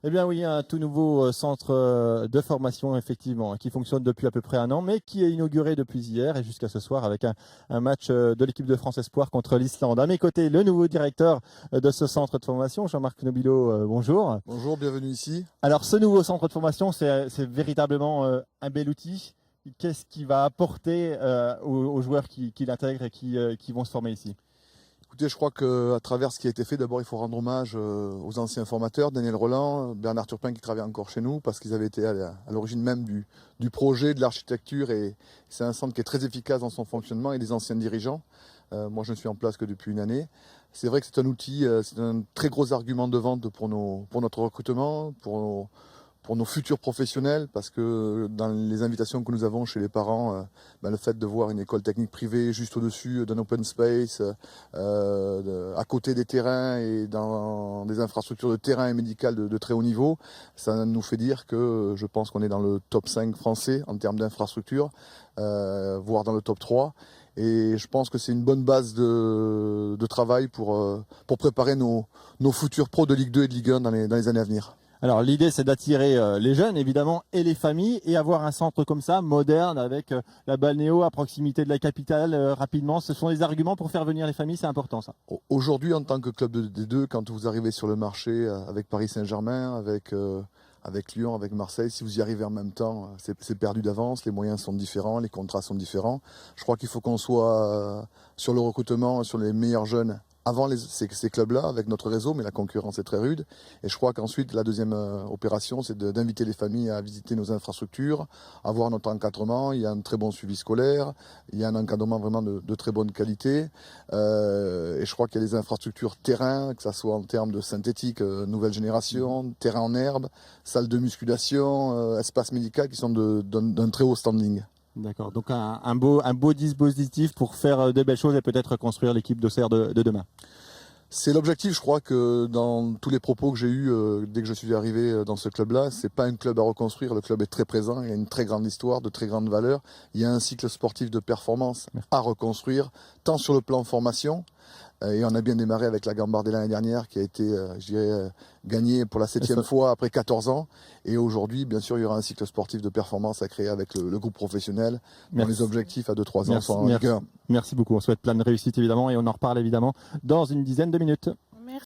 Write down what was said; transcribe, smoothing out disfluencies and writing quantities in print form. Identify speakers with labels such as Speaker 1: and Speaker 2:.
Speaker 1: Eh bien oui, un tout nouveau centre de formation effectivement, qui fonctionne depuis à peu près un an, mais qui est inauguré depuis hier et jusqu'à ce soir avec un match de l'équipe de France Espoir contre l'Islande. À mes côtés, le nouveau directeur de ce centre de formation, Jean-Marc Nobilo, bonjour.
Speaker 2: Bonjour, bienvenue ici.
Speaker 1: Alors ce nouveau centre de formation, c'est véritablement un bel outil. Qu'est-ce qui va apporter aux joueurs qui l'intègrent et qui vont se former ici?
Speaker 2: Écoutez, je crois qu'à travers ce qui a été fait, d'abord il faut rendre hommage aux anciens formateurs, Daniel Roland, Bernard Turpin qui travaille encore chez nous, parce qu'ils avaient été à l'origine même du projet, de l'architecture, et c'est un centre qui est très efficace dans son fonctionnement, et des anciens dirigeants. Moi je ne suis en place que depuis une année. C'est vrai que c'est un outil, c'est un très gros argument de vente pour notre recrutement, pour nos futurs professionnels, parce que dans les invitations que nous avons chez les parents, le fait de voir une école technique privée juste au-dessus d'un open space, à côté des terrains et dans des infrastructures de terrain et médicales de très haut niveau, ça nous fait dire que je pense qu'on est dans le top 5 français en termes d'infrastructures, voire dans le top 3. Et je pense que c'est une bonne base de travail pour préparer nos futurs pros de Ligue 2 et de Ligue 1 dans les années à venir.
Speaker 1: Alors l'idée c'est d'attirer les jeunes évidemment et les familles et avoir un centre comme ça, moderne, avec la balnéo à proximité de la capitale rapidement. Ce sont des arguments pour faire venir les familles, c'est important ça.
Speaker 2: Aujourd'hui, en tant que club de D2, quand vous arrivez sur le marché avec Paris Saint-Germain, avec Lyon, avec Marseille, si vous y arrivez en même temps, c'est perdu d'avance, les moyens sont différents, les contrats sont différents. Je crois qu'il faut qu'on soit sur le recrutement, sur les meilleurs jeunes avant ces clubs-là, avec notre réseau, mais la concurrence est très rude. Et je crois qu'ensuite, la deuxième opération, c'est d'inviter les familles à visiter nos infrastructures, à voir notre encadrement. Il y a un très bon suivi scolaire, il y a un encadrement vraiment de très bonne qualité. Et je crois qu'il y a des infrastructures terrain, que ce soit en termes de synthétique, nouvelle génération, terrain en herbe, salle de musculation, espace médical qui sont d'un très haut standing.
Speaker 1: D'accord, donc un beau dispositif pour faire de belles choses et peut-être construire l'équipe d'Auxerre de demain.
Speaker 2: C'est l'objectif, je crois que dans tous les propos que j'ai eus dès que je suis arrivé dans ce club-là, c'est pas un club à reconstruire, le club est très présent, il y a une très grande histoire, de très grandes valeurs, il y a un cycle sportif de performance à reconstruire, tant sur le plan formation, et on a bien démarré avec la Gambardella l'année dernière qui a été, gagnée pour la 7e fois après 14 ans. Et aujourd'hui, bien sûr, il y aura un cycle sportif de performance à créer avec le groupe professionnel. Dont les objectifs à 2-3 ans sont en Ligue 1.
Speaker 1: Merci beaucoup. On souhaite plein de réussite évidemment et on en reparle évidemment dans une dizaine de minutes.